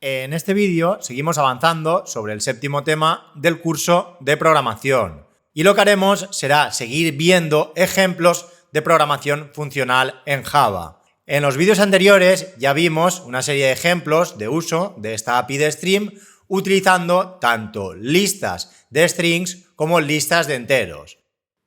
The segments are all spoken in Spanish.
En este vídeo seguimos avanzando sobre el séptimo tema del curso de programación y lo que haremos será seguir viendo ejemplos de programación funcional en Java. En los vídeos anteriores ya vimos una serie de ejemplos de uso de esta API de Stream utilizando tanto listas de strings como listas de enteros.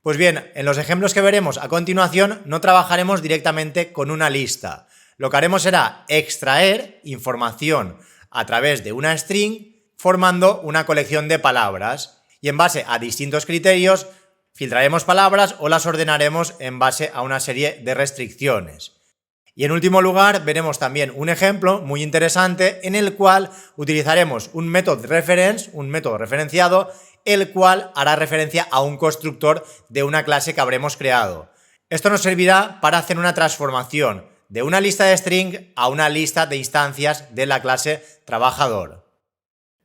Pues bien, en los ejemplos que veremos a continuación no trabajaremos directamente con una lista. Lo que haremos será extraer información a través de una string formando una colección de palabras y en base a distintos criterios filtraremos palabras o las ordenaremos en base a una serie de restricciones. Y en último lugar veremos también un ejemplo muy interesante en el cual utilizaremos un method reference, un método referenciado, el cual hará referencia a un constructor de una clase que habremos creado. Esto nos servirá para hacer una transformación de una lista de string a una lista de instancias de la clase trabajador.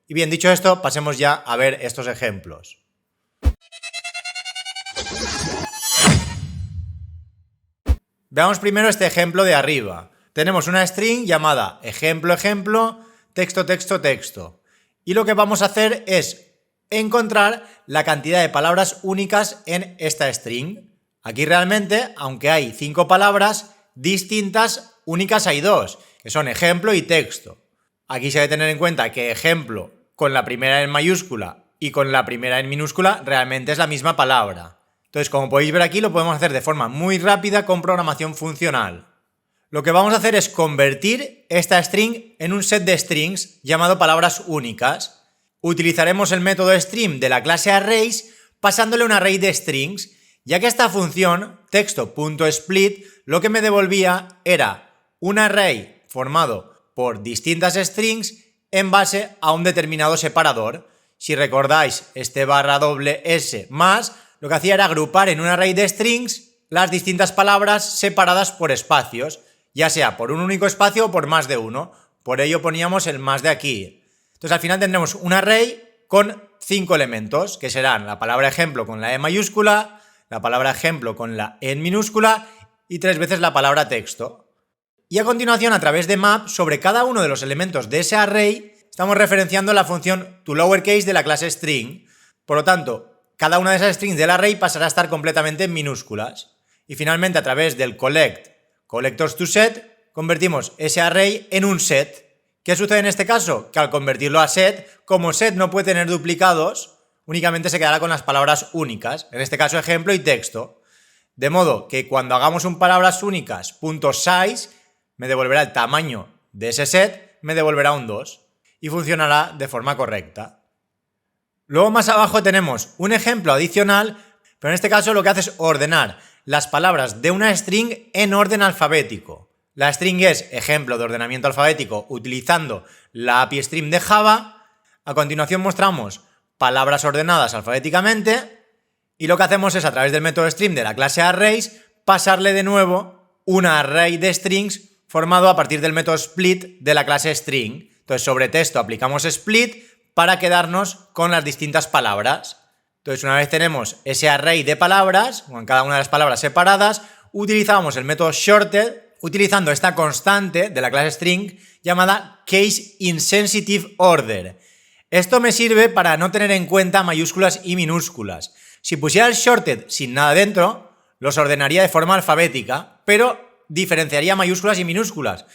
Y bien, dicho esto, pasemos ya a ver estos ejemplos. Veamos primero este ejemplo de arriba. Tenemos una string llamada ejemplo, ejemplo, texto, texto, texto. Y lo que vamos a hacer es encontrar la cantidad de palabras únicas en esta string. Aquí realmente, aunque hay 5 palabras distintas, únicas hay 2, que son ejemplo y texto. Aquí se debe tener en cuenta que ejemplo con la primera en mayúscula y con la primera en minúscula realmente es la misma palabra. Entonces, como podéis ver aquí, lo podemos hacer de forma muy rápida con programación funcional. Lo que vamos a hacer es convertir esta string en un set de strings llamado palabras únicas. Utilizaremos el método stream de la clase arrays pasándole un array de strings, ya que esta función texto.split lo que me devolvía era un array formado por distintas strings en base a un determinado separador. Si recordáis, este /s más lo que hacía era agrupar en un array de strings las distintas palabras separadas por espacios, ya sea por un único espacio o por más de uno. Por ello poníamos el más de aquí. Entonces al final tendremos un array con 5 elementos, que serán la palabra ejemplo con la E mayúscula, la palabra ejemplo con la E en minúscula y 3 veces la palabra texto. Y a continuación, a través de map, sobre cada uno de los elementos de ese array, estamos referenciando la función toLowerCase de la clase string. Por lo tanto, cada una de esas strings del array pasará a estar completamente en minúsculas. Y finalmente, a través del collectors2set, convertimos ese array en un set. ¿Qué sucede en este caso? Que al convertirlo a set, como set no puede tener duplicados, únicamente se quedará con las palabras únicas, en este caso ejemplo y texto. De modo que cuando hagamos un palabras únicas .size, me devolverá el tamaño de ese set, me devolverá un 2 y funcionará de forma correcta. Luego más abajo tenemos un ejemplo adicional, pero en este caso lo que hace es ordenar las palabras de una string en orden alfabético. La string es ejemplo de ordenamiento alfabético utilizando la API Stream de Java. A continuación mostramos palabras ordenadas alfabéticamente y lo que hacemos es a través del método stream de la clase arrays pasarle de nuevo un array de strings formado a partir del método split de la clase string. Entonces sobre texto aplicamos split para quedarnos con las distintas palabras. Entonces una vez tenemos ese array de palabras, con cada una de las palabras separadas, utilizamos el método sorted utilizando esta constante de la clase string llamada case-insensitive-order. Esto me sirve para no tener en cuenta mayúsculas y minúsculas. Si pusiera el sorted sin nada dentro, los ordenaría de forma alfabética, pero diferenciaría mayúsculas y minúsculas.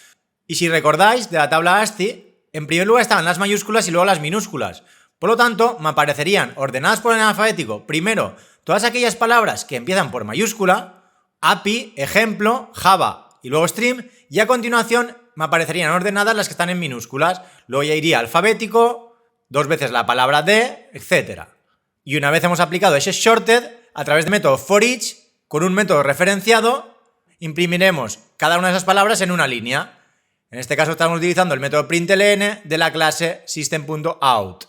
Y si recordáis de la tabla ASCII, en primer lugar estaban las mayúsculas y luego las minúsculas. Por lo tanto, me aparecerían ordenadas por orden alfabético, primero, todas aquellas palabras que empiezan por mayúscula, API, ejemplo, Java y luego stream, y a continuación me aparecerían ordenadas las que están en minúsculas. Luego ya iría alfabético, 2 veces la palabra de, etc. Y una vez hemos aplicado ese sorted, a través del método forEach, con un método referenciado, imprimiremos cada una de esas palabras en una línea. En este caso estamos utilizando el método println de la clase system.out.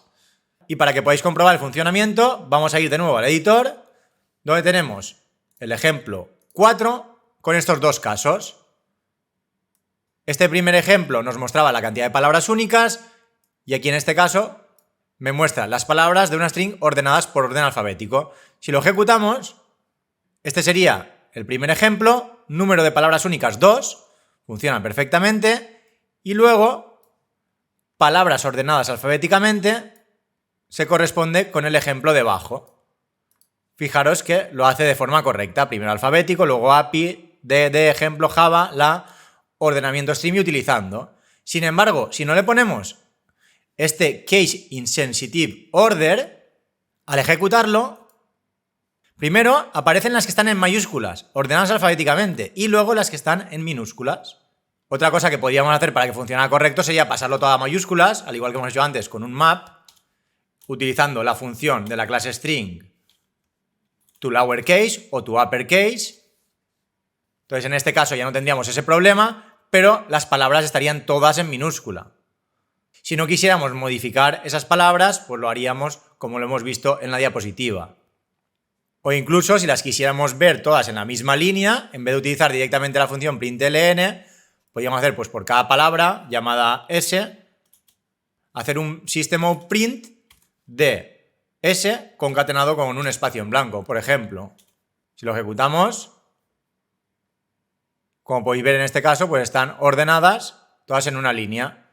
Y para que podáis comprobar el funcionamiento, vamos a ir de nuevo al editor, donde tenemos el ejemplo 4 con estos dos casos. Este primer ejemplo nos mostraba la cantidad de palabras únicas y aquí en este caso me muestra las palabras de una string ordenadas por orden alfabético. Si lo ejecutamos, este sería el primer ejemplo, número de palabras únicas 2, funciona perfectamente, y luego palabras ordenadas alfabéticamente se corresponde con el ejemplo debajo. Fijaros que lo hace de forma correcta, primero alfabético, luego API, de ejemplo Java, la ordenamiento stream y utilizando. Sin embargo, si no le ponemos este case insensitive order, al ejecutarlo, primero aparecen las que están en mayúsculas, ordenadas alfabéticamente, y luego las que están en minúsculas. Otra cosa que podríamos hacer para que funcionara correcto sería pasarlo todo a mayúsculas, al igual que hemos hecho antes con un map, utilizando la función de la clase string to lowercase o to uppercase. Entonces, en este caso ya no tendríamos ese problema, pero las palabras estarían todas en minúscula. Si no quisiéramos modificar esas palabras, pues lo haríamos como lo hemos visto en la diapositiva. O incluso si las quisiéramos ver todas en la misma línea, en vez de utilizar directamente la función println, podríamos hacer pues por cada palabra llamada s, hacer un system.out.print de s concatenado con un espacio en blanco. Por ejemplo, si lo ejecutamos, como podéis ver en este caso, pues están ordenadas todas en una línea.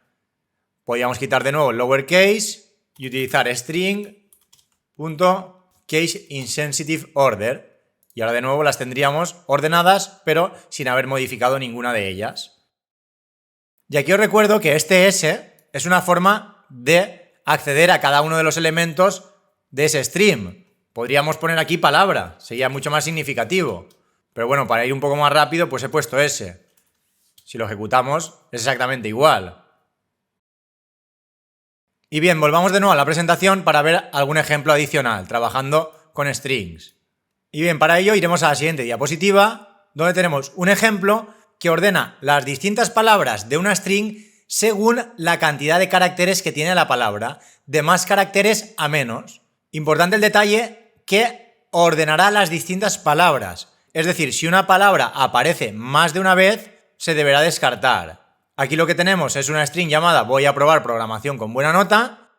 Podríamos quitar de nuevo el lowercase y utilizar string.caseinSensitiveOrder. Y ahora de nuevo las tendríamos ordenadas, pero sin haber modificado ninguna de ellas. Y aquí os recuerdo que este S es una forma de acceder a cada uno de los elementos de ese stream. Podríamos poner aquí palabra, sería mucho más significativo. Pero bueno, para ir un poco más rápido, pues he puesto S. Si lo ejecutamos, es exactamente igual. Y bien, volvamos de nuevo a la presentación para ver algún ejemplo adicional, trabajando con strings. Y bien, para ello iremos a la siguiente diapositiva, donde tenemos un ejemplo que ordena las distintas palabras de una string según la cantidad de caracteres que tiene la palabra, de más caracteres a menos. Importante el detalle que ordenará las distintas palabras. Es decir, si una palabra aparece más de una vez, se deberá descartar. Aquí lo que tenemos es una string llamada voy a probar programación con buena nota.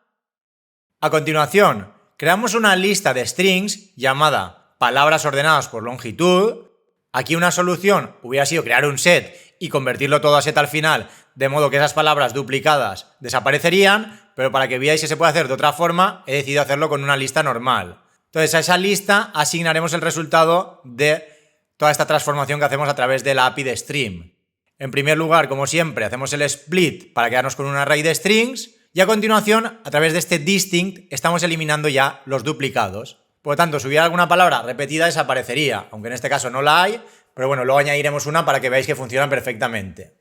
A continuación, creamos una lista de strings llamada palabras ordenadas por longitud. Aquí una solución hubiera sido crear un set y convertirlo todo a set al final, de modo que esas palabras duplicadas desaparecerían, pero para que veáis que se puede hacer de otra forma, he decidido hacerlo con una lista normal. Entonces a esa lista asignaremos el resultado de toda esta transformación que hacemos a través de la API de Stream. En primer lugar, como siempre, hacemos el split para quedarnos con un array de strings y a continuación, a través de este distinct, estamos eliminando ya los duplicados. Por lo tanto, si hubiera alguna palabra repetida desaparecería, aunque en este caso no la hay, pero bueno, luego añadiremos una para que veáis que funcionan perfectamente.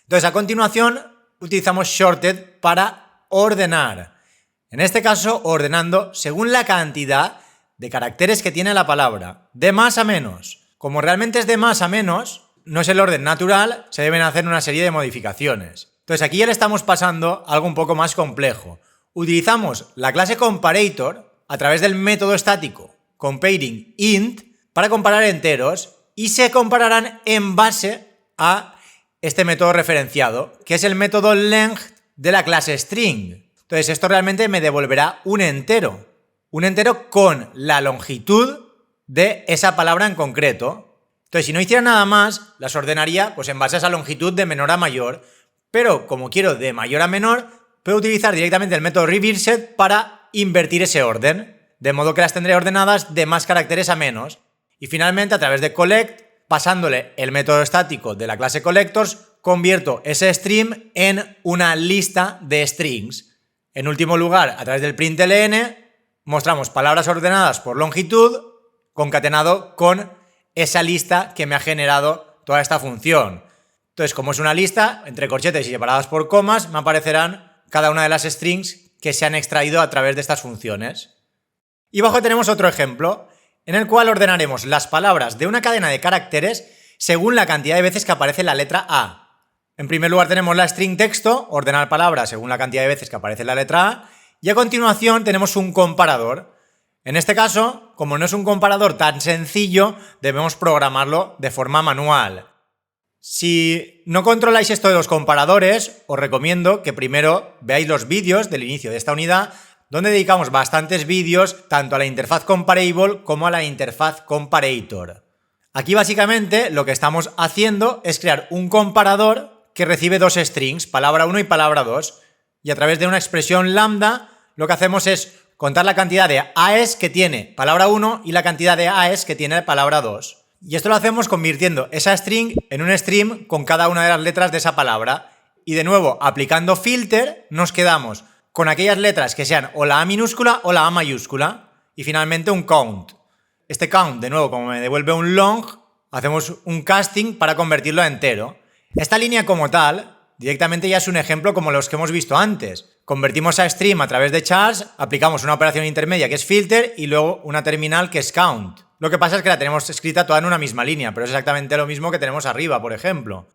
Entonces, a continuación, utilizamos shorted para ordenar. En este caso, ordenando según la cantidad de caracteres que tiene la palabra, de más a menos. Como realmente es de más a menos, no es el orden natural, se deben hacer una serie de modificaciones. Entonces, aquí ya le estamos pasando algo un poco más complejo. Utilizamos la clase comparator a través del método estático comparingInt para comparar enteros y se compararán en base a este método referenciado, que es el método length de la clase string. Entonces esto realmente me devolverá un entero con la longitud de esa palabra en concreto. Entonces si no hiciera nada más, las ordenaría pues en base a esa longitud de menor a mayor, pero como quiero de mayor a menor, puedo utilizar directamente el método reversed para invertir ese orden, de modo que las tendré ordenadas de más caracteres a menos. Y finalmente, a través de collect, pasándole el método estático de la clase collectors, convierto ese stream en una lista de strings. En último lugar, a través del println, mostramos palabras ordenadas por longitud, concatenado con esa lista que me ha generado toda esta función. Entonces, como es una lista, entre corchetes y separadas por comas, me aparecerán cada una de las strings que se han extraído a través de estas funciones. Y abajo tenemos otro ejemplo, en el cual ordenaremos las palabras de una cadena de caracteres según la cantidad de veces que aparece la letra A. En primer lugar tenemos la string texto, ordenar palabras según la cantidad de veces que aparece la letra A, y a continuación tenemos un comparador. En este caso, como no es un comparador tan sencillo, debemos programarlo de forma manual. Si no controláis esto de los comparadores, os recomiendo que primero veáis los vídeos del inicio de esta unidad, donde dedicamos bastantes vídeos tanto a la interfaz comparable como a la interfaz comparator. Aquí básicamente lo que estamos haciendo es crear un comparador que recibe dos strings, palabra 1 y palabra 2. Y a través de una expresión lambda, lo que hacemos es contar la cantidad de AES que tiene palabra 1 y la cantidad de AES que tiene palabra 2. Y esto lo hacemos convirtiendo esa string en un stream con cada una de las letras de esa palabra. Y de nuevo, aplicando filter, nos quedamos con aquellas letras que sean o la A minúscula o la A mayúscula. Y finalmente un count. Este count, de nuevo, como me devuelve un long, hacemos un casting para convertirlo a entero. Esta línea como tal, directamente ya es un ejemplo como los que hemos visto antes. Convertimos a stream a través de chars, aplicamos una operación intermedia que es filter y luego una terminal que es count. Lo que pasa es que la tenemos escrita toda en una misma línea, pero es exactamente lo mismo que tenemos arriba, por ejemplo.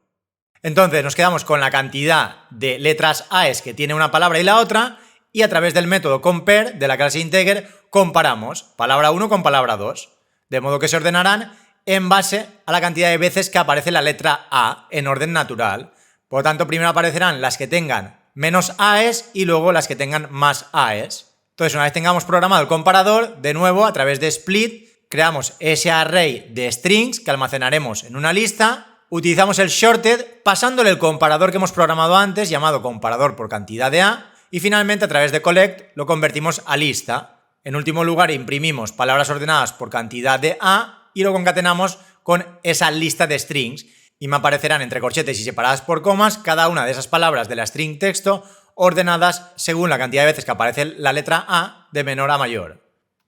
Entonces nos quedamos con la cantidad de letras AES que tiene una palabra y la otra, y a través del método compare de la clase integer comparamos palabra 1 con palabra 2, de modo que se ordenarán en base a la cantidad de veces que aparece la letra A en orden natural. Por lo tanto, primero aparecerán las que tengan menos AES y luego las que tengan más AES. Entonces, una vez tengamos programado el comparador, de nuevo, a través de split, creamos ese array de strings que almacenaremos en una lista, utilizamos el shorted pasándole el comparador que hemos programado antes, llamado comparador por cantidad de A, y finalmente a través de collect lo convertimos a lista. En último lugar, imprimimos palabras ordenadas por cantidad de A y lo concatenamos con esa lista de strings y me aparecerán entre corchetes y separadas por comas cada una de esas palabras de la string texto ordenadas según la cantidad de veces que aparece la letra A de menor a mayor.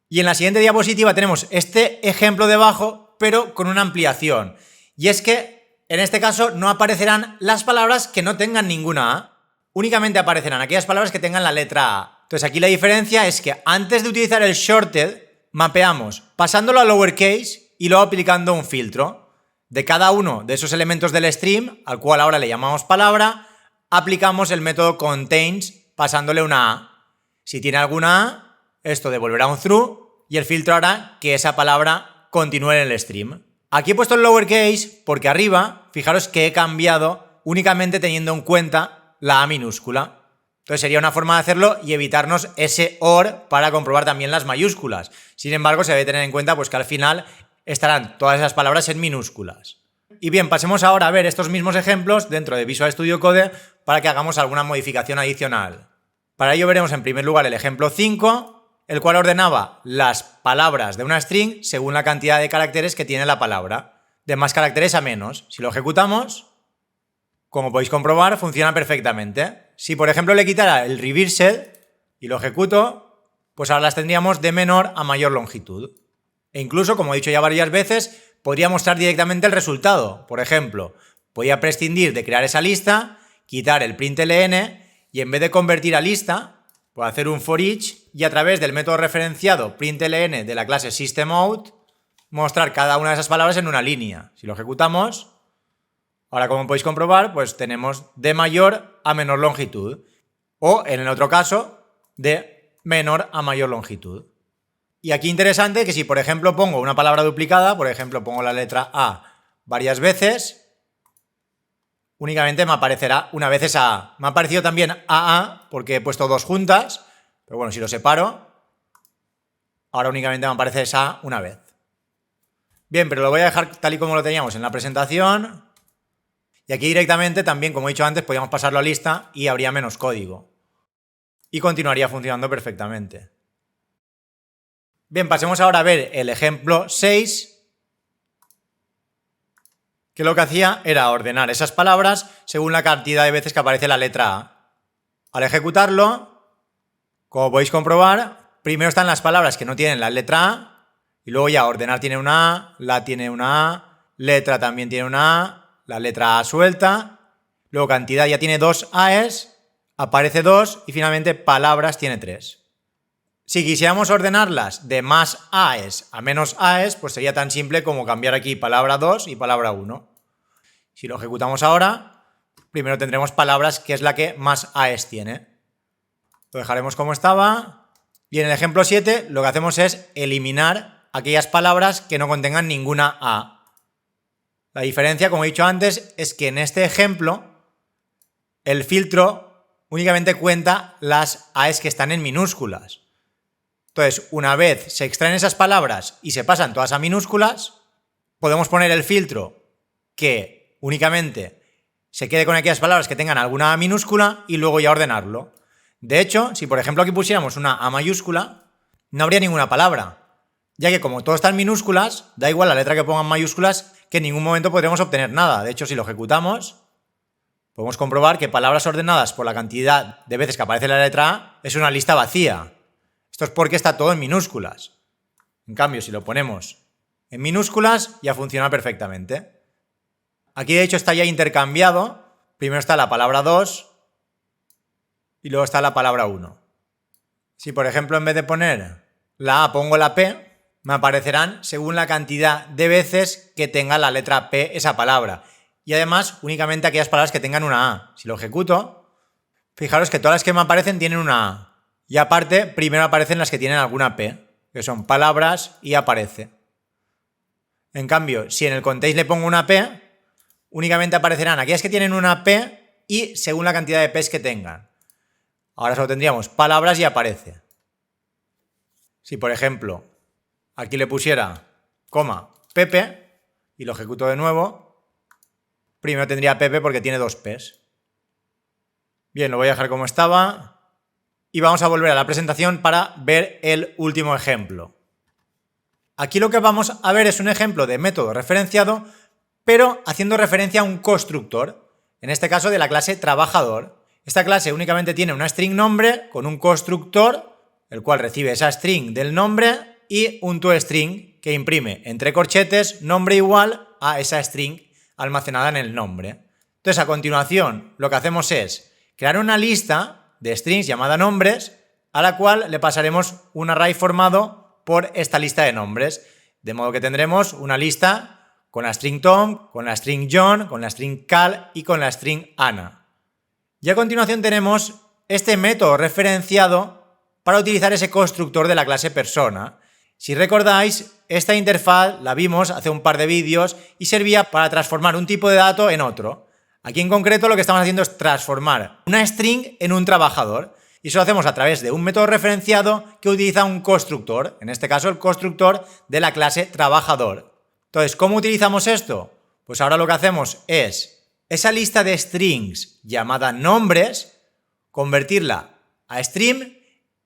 Y en la siguiente diapositiva tenemos este ejemplo debajo, pero con una ampliación. Y es que en este caso no aparecerán las palabras que no tengan ninguna A, únicamente aparecerán aquellas palabras que tengan la letra A. Entonces aquí la diferencia es que antes de utilizar el shorted, mapeamos pasándolo a lowercase y luego aplicando un filtro. De cada uno de esos elementos del stream, al cual ahora le llamamos palabra, aplicamos el método contains pasándole una A. Si tiene alguna A, esto devolverá un through y el filtro hará que esa palabra continúe en el stream. Aquí he puesto el lowercase porque arriba, fijaros que he cambiado únicamente teniendo en cuenta la A minúscula. Entonces sería una forma de hacerlo y evitarnos ese OR para comprobar también las mayúsculas. Sin embargo, se debe tener en cuenta pues, que al final estarán todas esas palabras en minúsculas. Y bien, pasemos ahora a ver estos mismos ejemplos dentro de Visual Studio Code para que hagamos alguna modificación adicional. Para ello veremos en primer lugar el ejemplo 5, el cual ordenaba las palabras de una string según la cantidad de caracteres que tiene la palabra, de más caracteres a menos. Si lo ejecutamos, como podéis comprobar, funciona perfectamente. Si por ejemplo le quitara el reversed y lo ejecuto, pues ahora las tendríamos de menor a mayor longitud. E incluso, como he dicho ya varias veces, podría mostrar directamente el resultado. Por ejemplo, podría prescindir de crear esa lista, quitar el println y en vez de convertir a lista, puedo hacer un for each y a través del método referenciado println de la clase systemout mostrar cada una de esas palabras en una línea. Si lo ejecutamos, ahora como podéis comprobar, pues tenemos de mayor a menor longitud. O en el otro caso, de menor a mayor longitud. Y aquí interesante que si por ejemplo pongo una palabra duplicada, por ejemplo pongo la letra A varias veces, únicamente me aparecerá una vez esa A. Me ha aparecido también AA porque he puesto dos juntas, pero bueno, si lo separo, ahora únicamente me aparece esa A una vez. Bien, pero lo voy a dejar tal y como lo teníamos en la presentación. Y aquí directamente también, como he dicho antes, podríamos pasarlo a lista y habría menos código. Y continuaría funcionando perfectamente. Bien, pasemos ahora a ver el ejemplo 6, que lo que hacía era ordenar esas palabras según la cantidad de veces que aparece la letra A. Al ejecutarlo, como podéis comprobar, primero están las palabras que no tienen la letra A, y luego ya ordenar tiene una A, la tiene una A, letra también tiene una A, la letra A suelta, luego cantidad ya tiene dos AES, aparece 2 y finalmente palabras tiene 3. Si quisiéramos ordenarlas de más AES a menos AES, pues sería tan simple como cambiar aquí palabra 2 y palabra 1. Si lo ejecutamos ahora, primero tendremos palabras que es la que más AES tiene. Lo dejaremos como estaba. Y en el ejemplo 7 lo que hacemos es eliminar aquellas palabras que no contengan ninguna A. La diferencia, como he dicho antes, es que en este ejemplo el filtro únicamente cuenta las AES que están en minúsculas. Entonces, una vez se extraen esas palabras y se pasan todas a minúsculas, podemos poner el filtro que únicamente se quede con aquellas palabras que tengan alguna A minúscula y luego ya ordenarlo. De hecho, si por ejemplo aquí pusiéramos una A mayúscula, no habría ninguna palabra, ya que como todo está en minúsculas, da igual la letra que pongan mayúsculas, que en ningún momento podremos obtener nada. De hecho, si lo ejecutamos, podemos comprobar que palabras ordenadas por la cantidad de veces que aparece la letra A es una lista vacía. Esto es porque está todo en minúsculas. En cambio, si lo ponemos en minúsculas, ya funciona perfectamente. Aquí de hecho está ya intercambiado. Primero está la palabra 2 y luego está la palabra 1. Si por ejemplo en vez de poner la A pongo la P, me aparecerán según la cantidad de veces que tenga la letra P esa palabra. Y además únicamente aquellas palabras que tengan una A. Si lo ejecuto, fijaros que todas las que me aparecen tienen una A. Y aparte, primero aparecen las que tienen alguna P, que son palabras y aparece. En cambio, si en el context le pongo una P, únicamente aparecerán aquellas que tienen una P y según la cantidad de P's que tengan. Ahora solo tendríamos palabras y aparece. Si por ejemplo aquí le pusiera coma Pepe y lo ejecuto de nuevo, primero tendría Pepe porque tiene 2 P's. Bien, lo voy a dejar como estaba y vamos a volver a la presentación para ver el último ejemplo. Aquí lo que vamos a ver es un ejemplo de método referenciado, pero haciendo referencia a un constructor, en este caso de la clase trabajador. Esta clase únicamente tiene una string nombre con un constructor, el cual recibe esa string del nombre, y un toString que imprime entre corchetes nombre igual a esa string almacenada en el nombre. Entonces, a continuación, lo que hacemos es crear una lista de strings llamada nombres, a la cual le pasaremos un array formado por esta lista de nombres. De modo que tendremos una lista con la string Tom, con la string John, con la string Cal y con la string Ana. Y a continuación tenemos este método referenciado para utilizar ese constructor de la clase persona. Si recordáis, esta interfaz la vimos hace un par de vídeos y servía para transformar un tipo de dato en otro. Aquí en concreto lo que estamos haciendo es transformar una string en un trabajador y eso lo hacemos a través de un método referenciado que utiliza un constructor, en este caso el constructor de la clase trabajador. Entonces, ¿cómo utilizamos esto? Pues ahora lo que hacemos es esa lista de strings llamada nombres, convertirla a string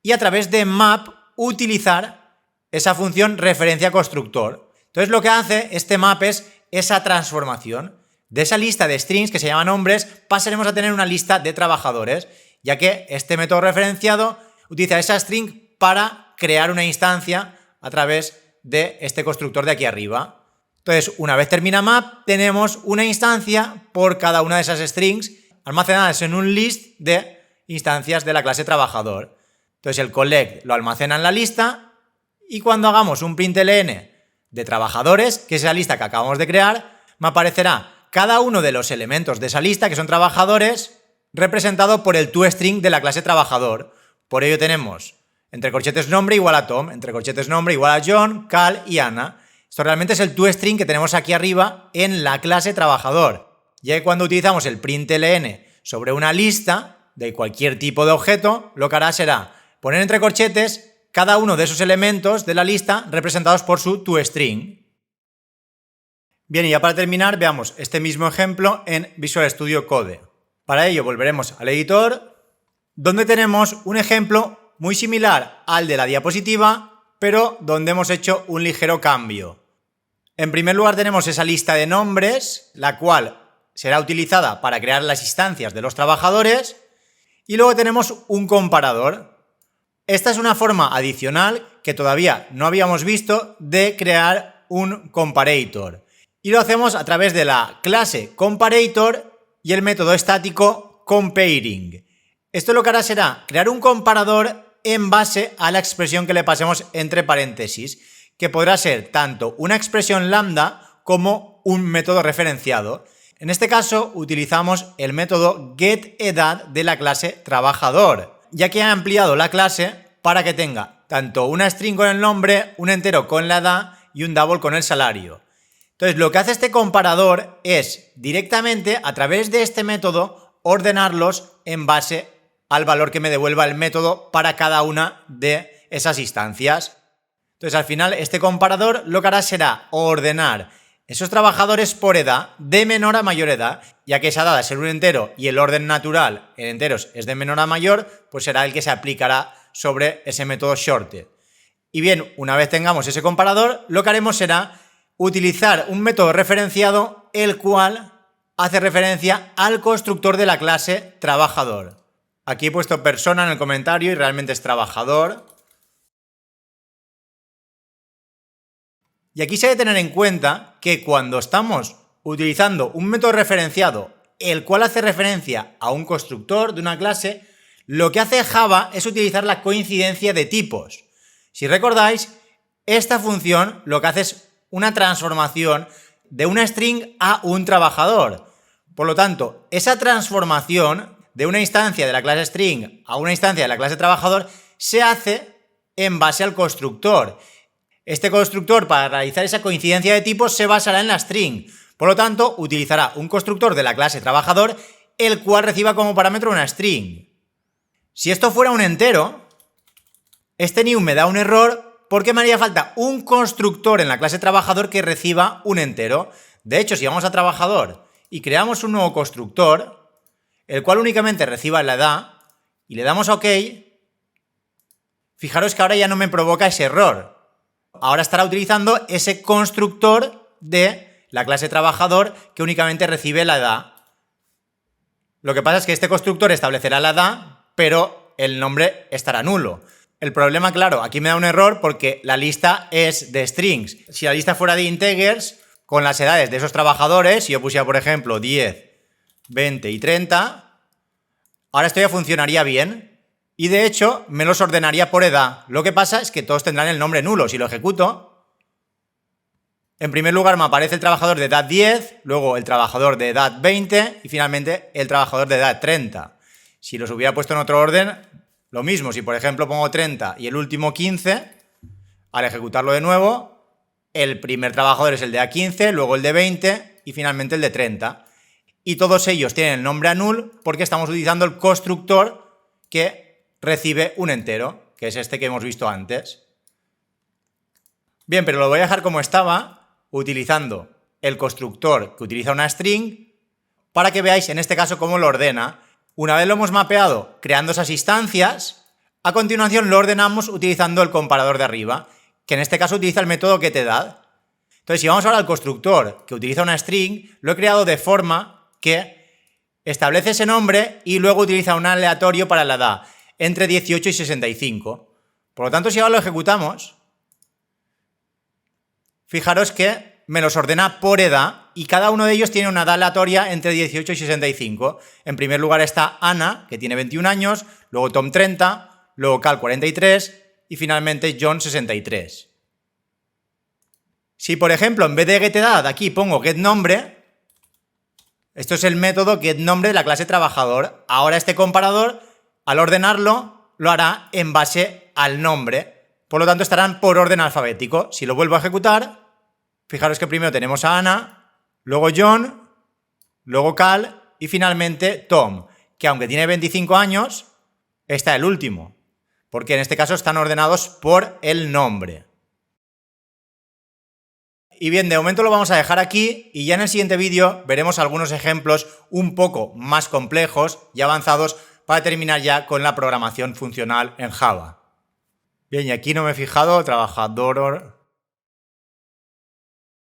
y a través de map utilizar esa función referencia constructor. Entonces lo que hace este map es esa transformación. De esa lista de strings que se llama nombres pasaremos a tener una lista de trabajadores, ya que este método referenciado utiliza esa string para crear una instancia a través de este constructor de aquí arriba. Entonces, una vez termina map, tenemos una instancia por cada una de esas strings almacenadas en un list de instancias de la clase trabajador. Entonces el collect lo almacena en la lista y cuando hagamos un println de trabajadores, que es la lista que acabamos de crear, me aparecerá cada uno de los elementos de esa lista, que son trabajadores, representado por el toString de la clase trabajador. Por ello tenemos entre corchetes nombre igual a Tom, entre corchetes nombre igual a John, Cal y Ana. Esto realmente es el toString que tenemos aquí arriba en la clase trabajador. Ya que cuando utilizamos el println sobre una lista de cualquier tipo de objeto, lo que hará será poner entre corchetes cada uno de esos elementos de la lista representados por su toString. Bien, y ya para terminar, veamos este mismo ejemplo en Visual Studio Code. Para ello volveremos al editor, donde tenemos un ejemplo muy similar al de la diapositiva, pero donde hemos hecho un ligero cambio. En primer lugar tenemos esa lista de nombres, la cual será utilizada para crear las instancias de los trabajadores, y luego tenemos un comparador. Esta es una forma adicional que todavía no habíamos visto de crear un comparator. Y lo hacemos a través de la clase comparator y el método estático comparing. Esto lo que hará será crear un comparador en base a la expresión que le pasemos entre paréntesis, que podrá ser tanto una expresión lambda como un método referenciado. En este caso utilizamos el método getEdad de la clase trabajador, ya que ha ampliado la clase para que tenga tanto una string con el nombre, un entero con la edad y un double con el salario. Entonces, lo que hace este comparador es directamente a través de este método ordenarlos en base al valor que me devuelva el método para cada una de esas instancias. Entonces, al final, este comparador lo que hará será ordenar esos trabajadores por edad, de menor a mayor edad, ya que esa dada es ser un entero y el orden natural en enteros es de menor a mayor, pues será el que se aplicará sobre ese método shorted. Y bien, una vez tengamos ese comparador, lo que haremos será utilizar un método referenciado, el cual hace referencia al constructor de la clase trabajador. Aquí he puesto persona en el comentario y realmente es trabajador. Y aquí se debe tener en cuenta que cuando estamos utilizando un método referenciado, el cual hace referencia a un constructor de una clase, lo que hace Java es utilizar la coincidencia de tipos. Si recordáis, esta función lo que hace es una transformación de una string a un trabajador. Por lo tanto, esa transformación de una instancia de la clase string a una instancia de la clase trabajador se hace en base al constructor. Este constructor, para realizar esa coincidencia de tipos, se basará en la string. Por lo tanto, utilizará un constructor de la clase trabajador, el cual reciba como parámetro una string. Si esto fuera un entero, este new me da un error porque me haría falta un constructor en la clase trabajador que reciba un entero. De hecho, si vamos a trabajador y creamos un nuevo constructor, el cual únicamente reciba la edad, y le damos a OK, fijaros que ahora ya no me provoca ese error. Ahora estará utilizando ese constructor de la clase trabajador que únicamente recibe la edad. Lo que pasa es que este constructor establecerá la edad, pero el nombre estará nulo. El problema, claro, aquí me da un error porque la lista es de strings. Si la lista fuera de integers, con las edades de esos trabajadores, si yo pusiera, por ejemplo, 10, 20 y 30, ahora esto ya funcionaría bien. Y de hecho, me los ordenaría por edad. Lo que pasa es que todos tendrán el nombre nulo. Si lo ejecuto, en primer lugar me aparece el trabajador de edad 10, luego el trabajador de edad 20 y finalmente el trabajador de edad 30. Si los hubiera puesto en otro orden, lo mismo. Si por ejemplo pongo 30 y el último 15, al ejecutarlo de nuevo, el primer trabajador es el de edad 15, luego el de 20 y finalmente el de 30. Y todos ellos tienen el nombre a null porque estamos utilizando el constructor que recibe un entero, que es este que hemos visto antes. Bien, pero lo voy a dejar como estaba, utilizando el constructor que utiliza una string, para que veáis en este caso cómo lo ordena. Una vez lo hemos mapeado creando esas instancias, a continuación lo ordenamos utilizando el comparador de arriba, que en este caso utiliza el método getEdad. Entonces, si vamos ahora al constructor que utiliza una string, lo he creado de forma que establece ese nombre y luego utiliza un aleatorio para la edad, entre 18 y 65. Por lo tanto, si ahora lo ejecutamos, fijaros que me los ordena por edad y cada uno de ellos tiene una edad aleatoria entre 18 y 65. En primer lugar está Ana, que tiene 21 años, luego Tom 30, luego Cal 43 y finalmente John 63. Si, por ejemplo, en vez de getEdad aquí pongo getNombre, esto es el método getNombre de la clase trabajador. Ahora este comparador, al ordenarlo, lo hará en base al nombre. Por lo tanto, estarán por orden alfabético. Si lo vuelvo a ejecutar, fijaros que primero tenemos a Ana, luego John, luego Cal y finalmente Tom, que aunque tiene 25 años, está el último, porque en este caso están ordenados por el nombre. Y bien, de momento lo vamos a dejar aquí y ya en el siguiente vídeo veremos algunos ejemplos un poco más complejos y avanzados para terminar ya con la programación funcional en Java. Bien, y aquí no me he fijado, trabajador